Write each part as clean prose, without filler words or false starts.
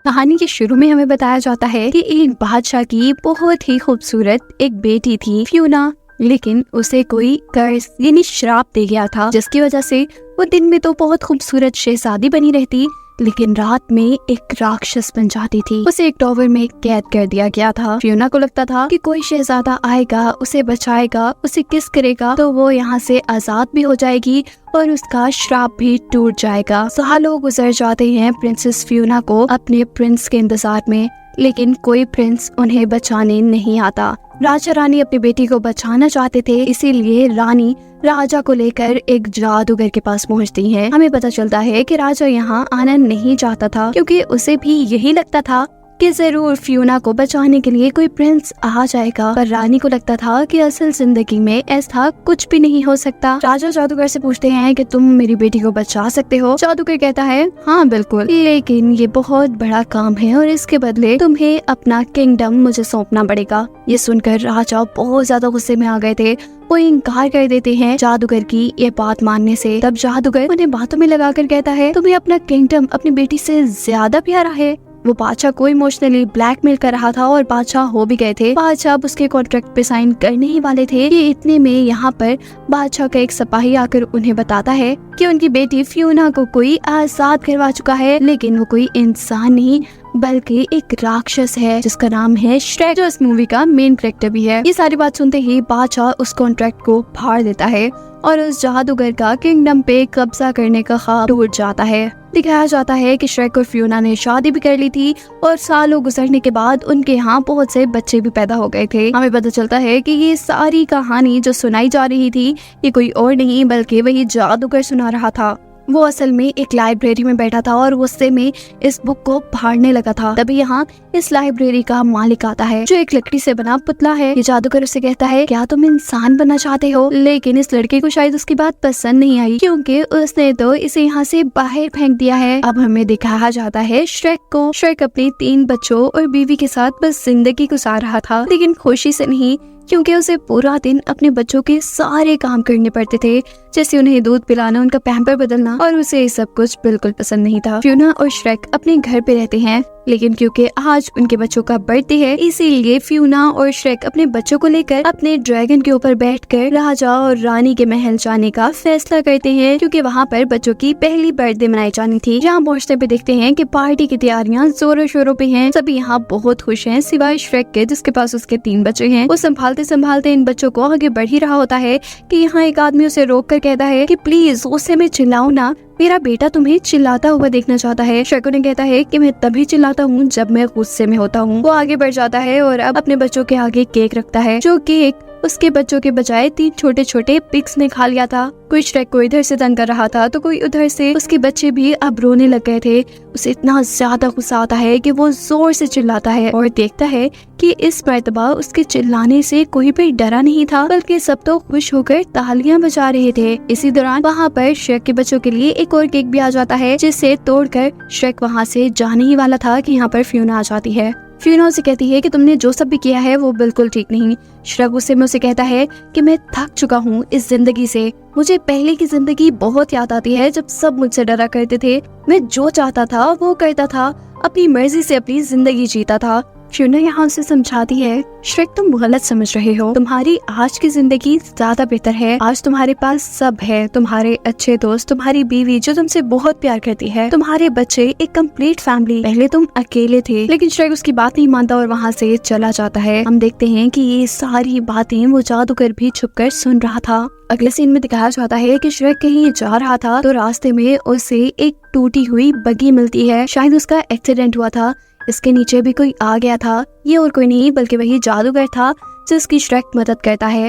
कहानी के शुरू में हमें बताया जाता है कि एक बादशाह की बहुत ही खूबसूरत एक बेटी थी फ्यूना, लेकिन उसे कोई कर्ज यानी श्राप दे गया था, जिसकी वजह से वो दिन में तो बहुत खूबसूरत शहजादी बनी रहती, लेकिन रात में एक राक्षस बन जाती थी। उसे एक टॉवर में कैद कर दिया गया था। फ्यूना को लगता था कि कोई शहजादा आएगा, उसे बचाएगा, उसे किस करेगा तो वो यहाँ से आजाद भी हो जाएगी और उसका श्राप भी टूट जाएगा। सालों गुजर जाते हैं प्रिंसेस फ्यूना को अपने प्रिंस के इंतजार में, लेकिन कोई प्रिंस उन्हें बचाने नहीं आता। राजा रानी अपनी बेटी को बचाना चाहते थे, इसीलिए रानी राजा को लेकर एक जादूगर के पास पहुंचती है। हमें पता चलता है कि राजा यहाँ आना नहीं चाहता था, क्योंकि उसे भी यही लगता था कि जरूर फ्यूना को बचाने के लिए कोई प्रिंस आ जाएगा, पर रानी को लगता था कि असल जिंदगी में ऐसा कुछ भी नहीं हो सकता। राजा जादूगर से पूछते हैं कि तुम मेरी बेटी को बचा सकते हो? जादूगर कहता है हाँ बिल्कुल, लेकिन ये बहुत बड़ा काम है और इसके बदले तुम्हें अपना किंगडम मुझे सौंपना पड़ेगा। ये सुनकर राजा बहुत ज्यादा गुस्से में आ गए थे। वो इनकार कर देते हैं जादूगर की ये बात मानने से। तब जादूगर उन्हें बातों में लगाकर कहता है तुम्हें अपना किंगडम अपनी बेटी से ज्यादा प्यारा है। वो बादशाह को इमोशनली ब्लैकमेल कर रहा था और बादशाह हो भी गए थे। बादशाह अब उसके कॉन्ट्रैक्ट पे साइन करने ही वाले थे कि इतने में यहाँ पर बादशाह का एक सिपाही आकर उन्हें बताता है कि उनकी बेटी फ्यूना को कोई आजाद करवा चुका है, लेकिन वो कोई इंसान नहीं बल्कि एक राक्षस है जिसका नाम है श्रेक, जो इस मूवी का मेन कैरेक्टर भी है। ये सारी बात सुनते ही बादशाह उस कॉन्ट्रैक्ट को फाड़ देता है और उस जादूगर का किंगडम पे कब्जा करने का ख्वाब टूट जाता है। दिखाया जाता है कि श्रेक और फ्यूना ने शादी भी कर ली थी और सालों गुजरने के बाद उनके यहाँ बहुत से बच्चे भी पैदा हो गए थे। हमें पता चलता है कि ये सारी कहानी जो सुनाई जा रही थी ये कोई और नहीं बल्कि वही जादूगर सुना रहा था। वो असल में एक लाइब्रेरी में बैठा था और गुस्से में इस बुक को फाड़ने लगा था। तभी यहाँ इस लाइब्रेरी का मालिक आता है जो एक लकड़ी से बना पुतला है। ये जादूगर उसे कहता है क्या तुम इंसान बनना चाहते हो? लेकिन इस लड़के को शायद उसकी बात पसंद नहीं आई, क्योंकि उसने तो इसे यहाँ से बाहर फेंक दिया है। अब हमें दिखाया जाता है श्रेक को। श्रेक अपने 3 बच्चों और बीवी के साथ बस जिंदगी गुजार रहा था, लेकिन खुशी से नहीं, क्योंकि उसे पूरा दिन अपने बच्चों के सारे काम करने पड़ते थे, जैसे उन्हें दूध पिलाना, उनका पैम्पर बदलना, और उसे ये सब कुछ बिल्कुल पसंद नहीं था। फ्यूना और श्रेक अपने घर पे रहते हैं, लेकिन क्योंकि आज उनके बच्चों का बर्थडे है, इसीलिए फ्यूना और श्रेक अपने बच्चों को लेकर अपने ड्रैगन के ऊपर बैठकर राजा और रानी के महल जाने का फैसला करते हैं, क्योंकि वहाँ पर बच्चों की पहली बर्थडे मनाई जानी थी। यहाँ पहुँचने पे देखते हैं कि पार्टी की तैयारियां जोरों शोरों पे हैं। सभी यहाँ बहुत खुश हैं सिवाय श्रेक के, जिसके पास उसके 3 बच्चे हैं। वो संभालते संभालते इन बच्चों को आगे बढ़ ही रहा होता है कि यहाँ एक आदमी उसे रोक कर कहता है कि प्लीज गुस्से में चिल्लाओ ना, मेरा बेटा तुम्हें चिल्लाता हुआ देखना चाहता है। श्रेक ने कहता है कि मैं तभी चिल्लाता हूँ जब मैं गुस्से में होता हूँ। वो आगे बढ़ जाता है और अब अपने बच्चों के आगे केक रखता है, जो केक उसके बच्चों के बजाय 3 छोटे छोटे पिग्स ने खा लिया था। कोई श्रेक को इधर से तंग कर रहा था तो कोई उधर से। उसके बच्चे भी अब रोने लग गए थे। उसे इतना ज्यादा गुस्सा आता है कि वो जोर से चिल्लाता है और देखता है कि इस मर्तबा उसके चिल्लाने से कोई भी डरा नहीं था, बल्कि सब तो खुश होकर तालियां बजा रहे थे। इसी दौरान वहाँ पर श्रेक के बच्चों के लिए एक और केक भी आ जाता है, जिसे तोड़कर श्रेक वहाँ से जाने ही वाला था कि यहाँ पर फ्यूना आ जाती है। फ्यूना उसे कहती है कि तुमने जो सब भी किया है वो बिल्कुल ठीक नहीं। श्रेक गुस्से में उसे कहता है कि मैं थक चुका हूँ इस जिंदगी से। मुझे पहले की जिंदगी बहुत याद आती है जब सब मुझसे डरा करते थे। मैं जो चाहता था वो करता था, अपनी मर्जी से अपनी जिंदगी जीता था। फ्यूना यहाँ उसे समझाती है श्रेक तुम गलत समझ रहे हो, तुम्हारी आज की जिंदगी ज्यादा बेहतर है। आज तुम्हारे पास सब है, तुम्हारे अच्छे दोस्त, तुम्हारी बीवी जो तुमसे बहुत प्यार करती है, तुम्हारे बच्चे, एक कंप्लीट फैमिली। पहले तुम अकेले थे। लेकिन श्रेक उसकी बात नहीं मानता और वहाँ से चला जाता है। हम देखते हैं कि ये सारी बातें वो जादूगर भी छुपकर सुन रहा था। अगले सीन में दिखाया जाता है कि श्रेक कहीं जा रहा था तो रास्ते में उसे एक टूटी हुई बग्गी मिलती है। शायद उसका एक्सीडेंट हुआ था, इसके नीचे भी कोई आ गया था। ये और कोई नहीं बल्कि वही जादूगर था जिसकी श्रेक मदद करता है।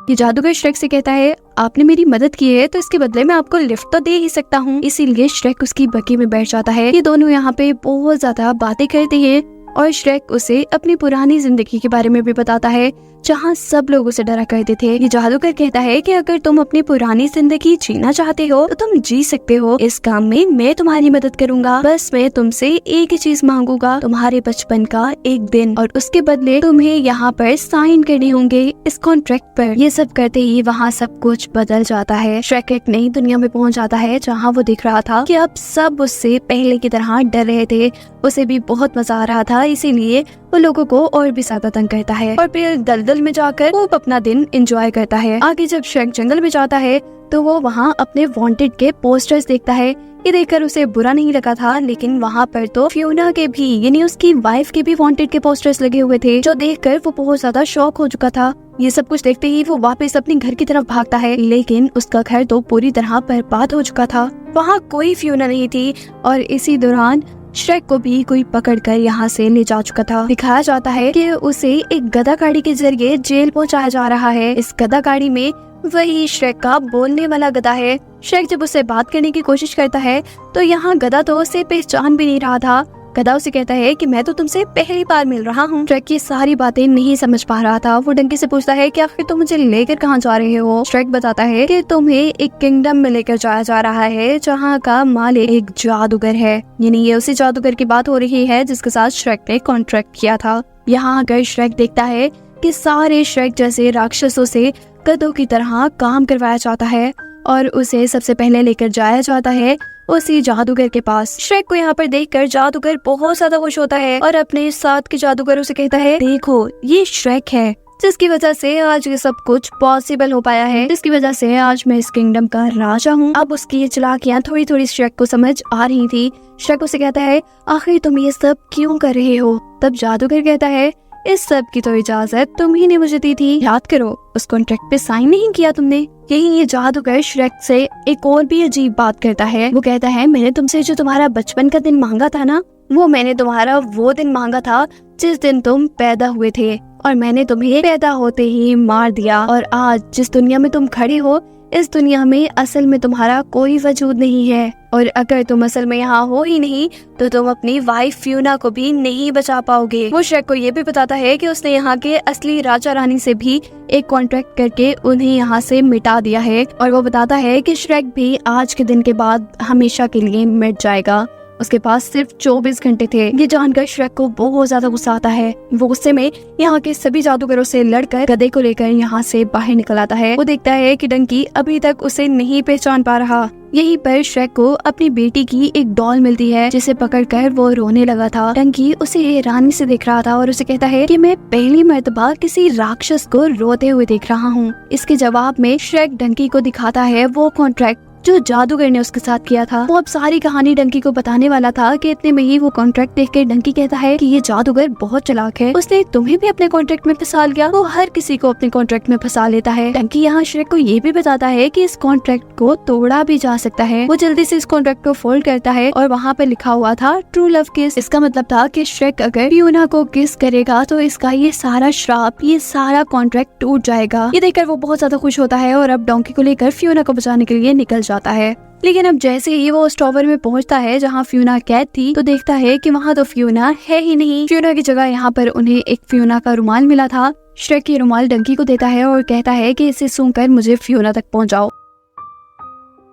ये जादूगर श्रेक से कहता है आपने मेरी मदद की है तो इसके बदले में आपको लिफ्ट तो दे ही सकता हूँ। इसीलिए श्रेक उसकी बग्गी में बैठ जाता है। ये दोनों यहाँ पे बहुत ज्यादा बातें करते हैं और श्रेक उसे अपनी पुरानी जिंदगी के बारे में भी बताता है, जहाँ सब लोग उसे डरा करते थे। ये जादूगर कहता है कि अगर तुम अपनी पुरानी जिंदगी जीना चाहते हो तो तुम जी सकते हो। इस काम में मैं तुम्हारी मदद करूंगा। बस मैं तुमसे एक ही चीज मांगूंगा, तुम्हारे बचपन का एक दिन, और उसके बदले तुम्हें यहाँ पर साइन करने होंगे इस कॉन्ट्रैक्ट पर। ये सब करते ही वहाँ सब कुछ बदल जाता है। श्रेक एक नई दुनिया में पहुँच जाता है जहाँ वो दिख रहा था कि अब सब उससे पहले की तरह डर रहे थे। उसे भी बहुत मजा आ रहा था, इसीलिए वो लोगों को और भी ज्यादा तंग करता है और फिर दलदल में जाकर वो अपना दिन एंजॉय करता है। आगे जब श्रेक जंगल में जाता है तो वो वहाँ अपने वांटेड के पोस्टर्स देखता है। ये देखकर उसे बुरा नहीं लगा था, लेकिन वहाँ पर तो फ्यूना के भी यानी उसकी वाइफ के भी वांटेड के पोस्टर्स लगे हुए थे, जो देखकर वो बहुत ज्यादा शॉक हो चुका था। ये सब कुछ देखते ही वो वापस अपने घर की तरफ भागता है, लेकिन उसका घर तो पूरी तरह बर्बाद हो चुका था। वहाँ कोई फ्यूना नहीं थी और इसी दौरान श्रेक को भी कोई पकड़कर यहाँ से ले जा चुका था। दिखाया जाता है कि उसे एक गधा गाड़ी के जरिए जेल पहुँचाया जा रहा है। इस गधा गाड़ी में वही श्रेक का बोलने वाला गधा है। श्रेक जब उससे बात करने की कोशिश करता है तो यहाँ गधा तो उसे पहचान भी नहीं रहा था। गधा उसे कहता है कि मैं तो तुमसे पहली बार मिल रहा हूँ। श्रेक की सारी बातें नहीं समझ पा रहा था। वो डंकी से पूछता है कि आखिर तुम मुझे लेकर कहाँ जा रहे हो। श्रेक बताता है कि तुम्हें एक किंगडम में लेकर जाया जा रहा है जहाँ का मालिक एक जादूगर है। यानी ये उसी जादूगर की बात हो रही है जिसके साथ श्रेक ने कॉन्ट्रैक्ट किया था। यहाँ आकर श्रेक देखता है कि सारे श्रेक जैसे राक्षसों से गधों की तरह काम करवाया जाता है और उसे सबसे पहले लेकर जाया जाता है उसी जादूगर के पास। श्रेक को यहाँ पर देखकर जादूगर बहुत ज्यादा खुश होता है और अपने साथ के जादूगरों से कहता है, देखो ये श्रेक है जिसकी वजह से आज ये सब कुछ पॉसिबल हो पाया है, जिसकी वजह से आज मैं इस किंगडम का राजा हूँ। अब उसकी ये चालाकियाँ थोड़ी थोड़ी श्रेक को समझ आ रही थी। श्रेक उसे कहता है, आखिर तुम ये सब क्यों कर रहे हो। तब जादूगर कहता है, इस सब की तो इजाजत तुम ही ने मुझे दी थी, याद करो उस कॉन्ट्रैक्ट पे साइन नहीं किया तुमने। यही ये जादूगर श्रेक से एक और भी अजीब बात करता है। वो कहता है, मैंने तुमसे जो तुम्हारा बचपन का दिन मांगा था ना, वो मैंने तुम्हारा वो दिन मांगा था जिस दिन तुम पैदा हुए थे, और मैंने तुम्हें पैदा होते ही मार दिया। और आज जिस दुनिया में तुम खड़े हो, इस दुनिया में असल में तुम्हारा कोई वजूद नहीं है, और अगर तुम असल में यहाँ हो ही नहीं तो तुम अपनी वाइफ फ्यूना को भी नहीं बचा पाओगे। वो श्रेक को ये भी बताता है कि उसने यहाँ के असली राजा रानी से भी एक कॉन्ट्रैक्ट करके उन्हें यहाँ से मिटा दिया है, और वो बताता है कि श्रेक भी आज के दिन के बाद हमेशा के लिए मिट जाएगा। उसके पास सिर्फ 24 घंटे थे। ये जानकर श्रेक को बहुत ज्यादा गुस्सा आता है। वो गुस्से में यहाँ के सभी जादूगरों से लड़कर गधे को लेकर यहाँ से बाहर निकल आता है। वो देखता है कि डंकी अभी तक उसे नहीं पहचान पा रहा। यहीं पर श्रेक को अपनी बेटी की एक डॉल मिलती है जिसे पकड़कर वो रोने लगा था। डंकी उसे हैरानी से देख रहा था और उसे कहता है कि मैं पहली मर्तबा किसी राक्षस को रोते हुए देख रहा हूँ। इसके जवाब में श्रेक डंकी को दिखाता है वो कॉन्ट्रैक्ट जो जादूगर ने उसके साथ किया था। वो अब सारी कहानी डंकी को बताने वाला था कि इतने में ही वो कॉन्ट्रैक्ट देखकर डंकी कहता है कि ये जादूगर बहुत चालाक है, उसने तुम्हें भी अपने कॉन्ट्रैक्ट में फंसा लिया। वो हर किसी को अपने कॉन्ट्रैक्ट में फंसा लेता है। डंकी यहाँ श्रेक को ये भी बताता है कि इस कॉन्ट्रैक्ट को तोड़ा भी जा सकता है। वो जल्दी से इस कॉन्ट्रैक्ट को फोल्ड करता है और वहाँ पे लिखा हुआ था ट्रू लव किस। इसका मतलब था कि श्रेक अगर फ्यूना को किस करेगा तो इसका ये सारा श्राप, ये सारा कॉन्ट्रैक्ट टूट जाएगा। ये देखकर वो बहुत ज्यादा खुश होता है और अब डोंकी को लेकर फ्यूना को बचाने के लिए निकल जाता है। लेकिन अब जैसे ही वो उस टावर में पहुंचता है जहां फ्यूना कैद थी, तो देखता है कि वहां तो फ्यूना है ही नहीं। फ्यूना की जगह यहाँ पर उन्हें एक फ्यूना का रुमाल मिला था। श्रेक ये रुमाल डंकी को देता है और कहता है कि इसे सूंघकर मुझे फ्यूना तक पहुंचाओ।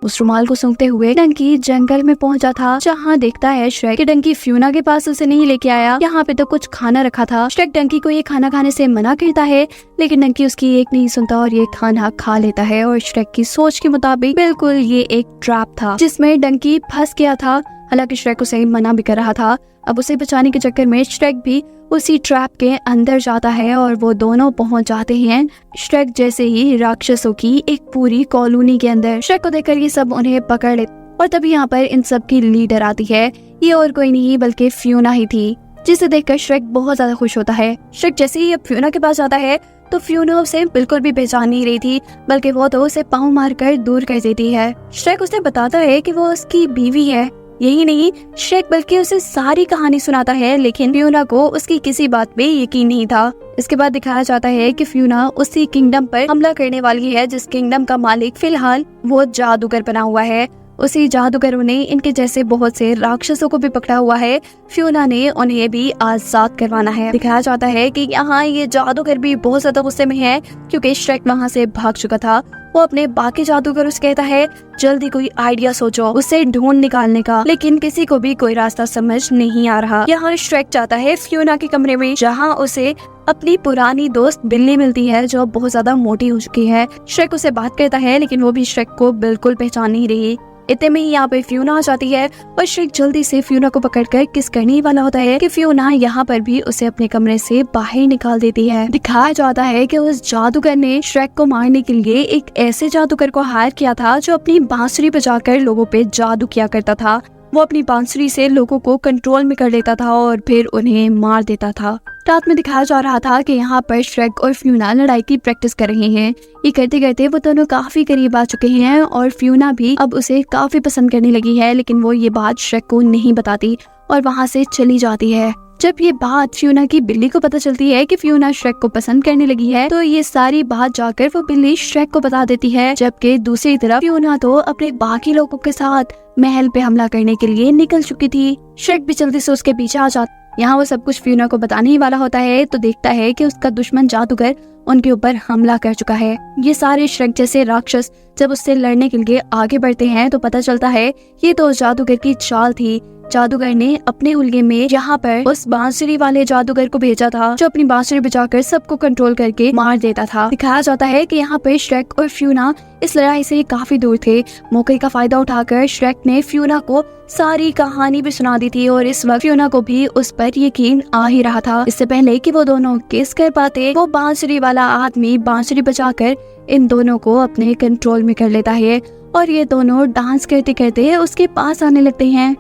उस रुमाल को सूंघते हुए डंकी जंगल में पहुंचा था, जहाँ देखता है श्रेक कि डंकी फ्यूना के पास उसे नहीं लेके आया। यहाँ पे तो कुछ खाना रखा था। श्रेक डंकी को ये खाना खाने से मना करता है, लेकिन डंकी उसकी एक नहीं सुनता और ये खाना खा लेता है। और श्रेक की सोच के मुताबिक बिल्कुल ये एक ट्रैप था जिसमें डंकी फंस गया था। हालांकि श्रेक उसे मना भी कर रहा था। अब उसे बचाने के चक्कर में श्रेक भी उसी ट्रैप के अंदर जाता है और वो दोनों पहुंच जाते हैं श्रेक जैसे ही राक्षसों की एक पूरी कॉलोनी के अंदर। श्रेक को देखकर ये सब उन्हें पकड़ लेते और तभी यहाँ पर इन सब की लीडर आती है। ये और कोई नहीं बल्कि फ्यूना ही थी, जिसे देखकर श्रेक बहुत ज्यादा खुश होता है। श्रेक जैसे ही अब फ्यूना के पास जाता है तो फ्यूना उसे बिल्कुल भी पहचान नहीं रही थी, बल्कि वो तो उसे पाँव मारकर दूर कर देती है। श्रेक उसे बताता है कि वो उसकी बीवी है। यही नहीं, श्रेक बल्कि उसे सारी कहानी सुनाता है, लेकिन फ्यूना को उसकी किसी बात पे यकीन नहीं था। इसके बाद दिखाया जाता है कि फ्यूना उसी किंगडम पर हमला करने वाली है जिस किंगडम का मालिक फिलहाल वो जादूगर बना हुआ है। उसी जादूगरों ने इनके जैसे बहुत से राक्षसों को भी पकड़ा हुआ है। फ्योना ने उन्हें भी आजाद करवाना है। दिखाया जाता है कि यहाँ ये जादूगर भी बहुत ज्यादा गुस्से में है क्योंकि श्रेक वहाँ से भाग चुका था। वो अपने बाकी जादूगरों से कहता है जल्दी कोई आइडिया सोचो उसे ढूंढ निकालने का, लेकिन किसी को भी कोई रास्ता समझ नहीं आ रहा। यहाँ श्रेक जाता है फ्योना के कमरे में, जहाँ उसे अपनी पुरानी दोस्त बिल्ली मिलती है जो बहुत ज्यादा मोटी हो चुकी है। श्रेक उसे बात करता है लेकिन वो भी श्रेक को बिल्कुल पहचान नहीं रही। इतने में ही यहाँ पे फ्योना आ जाती है और श्रेक जल्दी से फ्योना को पकड़कर किस करने वाला होता है कि फ्योना यहाँ पर भी उसे अपने कमरे से बाहर निकाल देती है। दिखाया जाता है कि उस जादूगर ने श्रेक को मारने के लिए एक ऐसे जादूगर को हायर किया था जो अपनी बांसुरी बजाकर लोगों पे जादू किया करता था। वो अपनी बांसुरी से लोगों को कंट्रोल में कर लेता था और फिर उन्हें मार देता था। रात में दिखाया जा रहा था कि यहाँ पर श्रेक और फ्योना लड़ाई की प्रैक्टिस कर रहे हैं। ये करते करते वो दोनों काफी करीब आ चुके हैं और फ्योना भी अब उसे काफी पसंद करने लगी है, लेकिन वो ये बात श्रेक को नहीं बताती और वहाँ से चली जाती है। जब ये बात फ्योना की बिल्ली को पता चलती है कि फ्योना श्रेक को पसंद करने लगी है, तो ये सारी बात जाकर वो बिल्ली श्रेक को बता देती है। जबकि दूसरी तरफ फ्योना तो अपने बाकी लोगों के साथ महल पे हमला करने के लिए निकल चुकी थी। श्रेक भी जल्दी से उसके पीछे आ जाता। यहाँ वो सब कुछ फ्योना को बताने ही वाला होता है तो देखता है कि उसका दुश्मन जादूगर उनके ऊपर हमला कर चुका है। ये सारे श्रेक जैसे राक्षस जब उससे लड़ने के लिए आगे बढ़ते हैं तो पता चलता है ये तो जादूगर की चाल थी। जादूगर ने अपने हुल्के में यहाँ पर उस बांसुरी वाले जादूगर को भेजा था जो अपनी बांसुरी बजाकर सबको कंट्रोल करके मार देता था। दिखाया जाता है कि यहाँ पर श्रेक और फ्योना इस लड़ाई से काफी दूर थे। मौके का फायदा उठाकर श्रेक ने फ्योना को सारी कहानी भी सुना दी थी और इस वक्त फ्योना को भी उस पर यकीन आ ही रहा था। इससे पहले कि वो दोनों किस कर पाते, वो बांसुरी वाला आदमी बांसुरी बजाकर इन दोनों को अपने कंट्रोल में कर लेता है और ये दोनों डांस करते करते उसके पास आने लगते हैं।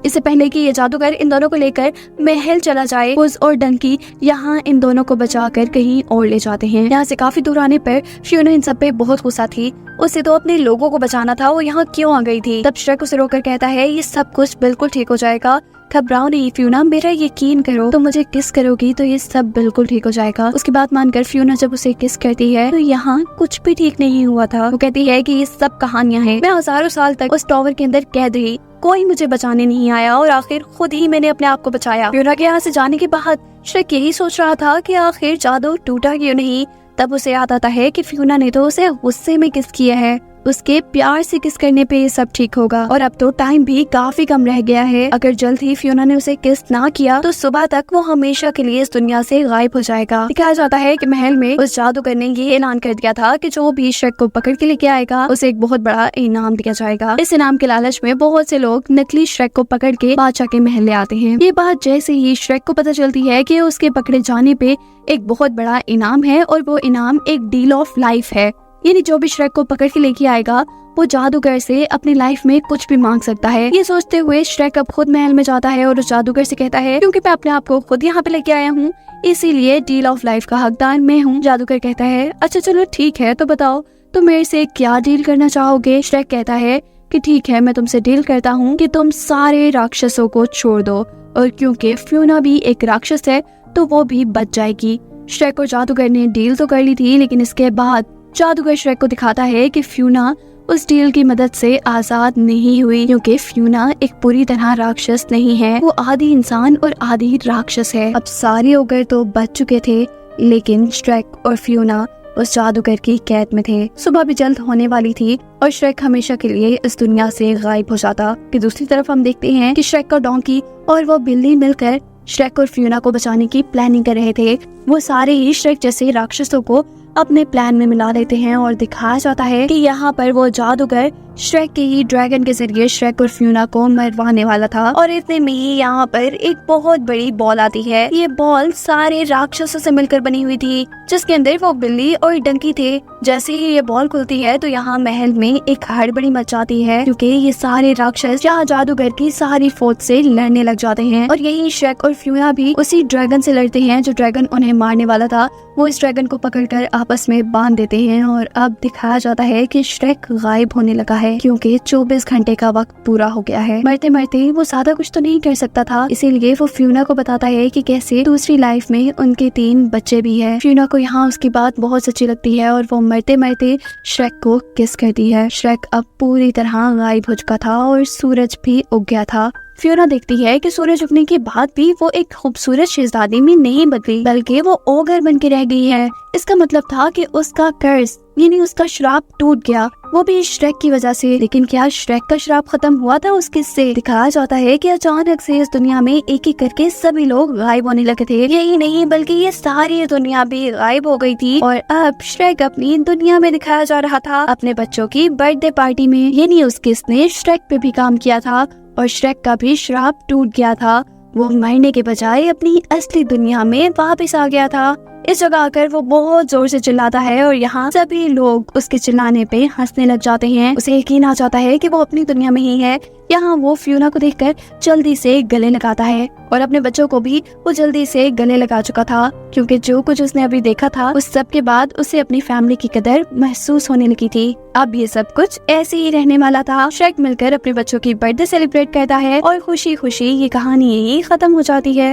इससे पहले कि ये जादूगर इन दोनों को लेकर महल चला जाए, पुज और डंकी यहाँ इन दोनों को बचाकर कहीं और ले जाते हैं। यहाँ से काफी दूर आने पर फ्योना इन सब पे बहुत गुस्सा थी। उसे तो अपने लोगों को बचाना था, वो यहाँ क्यों आ गई थी। तब श्रेक उसे रोककर कहता है ये सब कुछ बिल्कुल ठीक हो जाएगा, घबराओ नहीं फ्योना, मेरा यकीन करो, तो मुझे किस करोगी तो ये सब बिल्कुल ठीक हो जाएगा। उसकी बात मानकर फ्योना जब उसे किस करती है तो यहाँ कुछ भी ठीक नहीं हुआ था। वो कहती है कि ये सब कहानियां हैं, मैं हजारों साल तक उस टावर के अंदर कैद रही, कोई मुझे बचाने नहीं आया और आखिर खुद ही मैंने अपने आप को बचाया। फ्योना के यहाँ से जाने के बाद श्रेक यही सोच रहा था कि आखिर जादू टूटा क्यों नहीं। तब उसे याद आता है कि फ्योना ने तो उसे गुस्से में किस किया है, उसके प्यार से किस करने पे ये सब ठीक होगा। और अब तो टाइम भी काफी कम रह गया है, अगर जल्द ही फ्योना ने उसे किस ना किया तो सुबह तक वो हमेशा के लिए इस दुनिया से गायब हो जाएगा। दिखाया जाता है कि महल में उस जादूगर ने ये ऐलान कर दिया था कि जो भी श्रेक को पकड़ के लेके आएगा उसे एक बहुत बड़ा इनाम दिया जाएगा। इस इनाम के लालच में बहुत से लोग नकली श्रेक को पकड़ के बादशाह के महल ले आते हैं। ये बात जैसे ही श्रेक को पता चलती है कि उसके पकड़े जाने पे एक बहुत बड़ा इनाम है और वो इनाम एक डील ऑफ लाइफ है, यानी जो भी श्रेक को पकड़ के लेके आएगा वो जादूगर से अपनी लाइफ में कुछ भी मांग सकता है। ये सोचते हुए श्रेक अब खुद महल में जाता है और उस जादूगर से कहता है क्योंकि मैं अपने आप को खुद यहाँ पे लेके आया हूँ इसीलिए डील ऑफ लाइफ का हकदार मैं हूँ। जादूगर कहता है अच्छा चलो ठीक है, तो बताओ तुम मेरे से क्या डील करना चाहोगे। श्रेक कहता है कि ठीक है, मैं तुमसे डील करता हूँ कि तुम सारे राक्षसों को छोड़ दो और क्योंकि फ्योना भी एक राक्षस है तो वो भी बच जाएगी। श्रेक और जादूगर ने डील तो कर ली थी, लेकिन इसके बाद जादूगर श्रेक को दिखाता है कि फ्योना उस डील की मदद से आजाद नहीं हुई क्योंकि फ्योना एक पूरी तरह राक्षस नहीं है, वो आधी इंसान और आधी राक्षस है। अब सारे ओगर तो बच चुके थे लेकिन श्रेक और फ्योना उस जादूगर की कैद में थे। सुबह भी जल्द होने वाली थी और श्रेक हमेशा के लिए इस दुनिया से गायब हो जाता। कि दूसरी तरफ हम देखते हैं कि श्रेक का डोंकी और वो बिल्ली मिलकर श्रेक और फ्योना को बचाने की प्लानिंग कर रहे थे। वो सारे ही श्रेक जैसे राक्षसों को अपने प्लान में मिला लेते हैं और दिखाया जाता है कि यहाँ पर वो जादूगर श्रेक के ही ड्रैगन के जरिए श्रेक और फ्योना को मरवाने वाला था। और इतने में ही यहाँ पर एक बहुत बड़ी बॉल आती है। ये बॉल सारे राक्षसों से मिलकर बनी हुई थी जिसके अंदर वो बिल्ली और डंकी थे। जैसे ही ये बॉल खुलती है तो यहाँ महल में एक हड़बड़ी मच जाती है क्योंकि ये सारे राक्षस यहाँ जादूगर की सारी फौज से लड़ने लग जाते हैं और यही श्रेक और फ्योना भी उसी ड्रैगन से लड़ते हैं जो ड्रैगन उन्हें उन्हें मारने वाला था वो इस ड्रैगन को पकड़कर आपस में बांध देते हैं। और अब दिखाया जाता है कि श्रेक गायब होने लगा है क्योंकि 24 घंटे का वक्त पूरा हो गया है। मरते मरते वो ज्यादा कुछ तो नहीं कर सकता था, इसीलिए वो फ्यूना को बताता है कि कैसे दूसरी लाइफ में उनके 3 बच्चे भी है। फ्यूना को यहाँ उसकी बात बहुत अच्छी लगती है और वो मरते मरते श्रेक को किस करती है। श्रेक अब पूरी तरह गायब हो चुका था और सूरज भी उग गया था। फ्योना देखती है कि सूरज उगने के बाद भी वो एक खूबसूरत शहजादी में नहीं बदली बल्कि वो ओगर बन के रह गई है। इसका मतलब था कि उसका कर्ज यानी उसका श्राप टूट गया, वो भी श्रेक की वजह से। लेकिन क्या श्रेक का श्राप खत्म हुआ था उस किस्से? दिखाया जाता है कि अचानक से इस दुनिया में एक एक करके सभी लोग गायब होने लगे थे। यही नहीं बल्कि ये सारी दुनिया भी गायब हो गई थी और अब श्रेक अपनी दुनिया में दिखाया जा रहा था अपने बच्चों की बर्थडे पार्टी में। यानी उस किसने श्रेक पे भी काम किया था और श्रेक का भी श्राप टूट गया था। वो मरने के बजाय अपनी असली दुनिया में वापस आ गया था। इस जगह आकर वो बहुत जोर से चिल्लाता है और यहाँ सभी लोग उसके चिल्लाने पे हंसने लग जाते हैं। उसे यकीन आ जाता है कि वो अपनी दुनिया में ही है। यहाँ वो फ्यूना को देखकर जल्दी से गले लगाता है और अपने बच्चों को भी वो जल्दी से गले लगा चुका था क्योंकि जो कुछ उसने अभी देखा था उस सब के बाद उसे अपनी फैमिली की कदर महसूस होने लगी थी। अब ये सब कुछ ऐसे ही रहने वाला था। श्रेक मिलकर अपने बच्चों की बर्थडे सेलिब्रेट करता है और खुशी खुशी ये कहानी यही खत्म हो जाती है।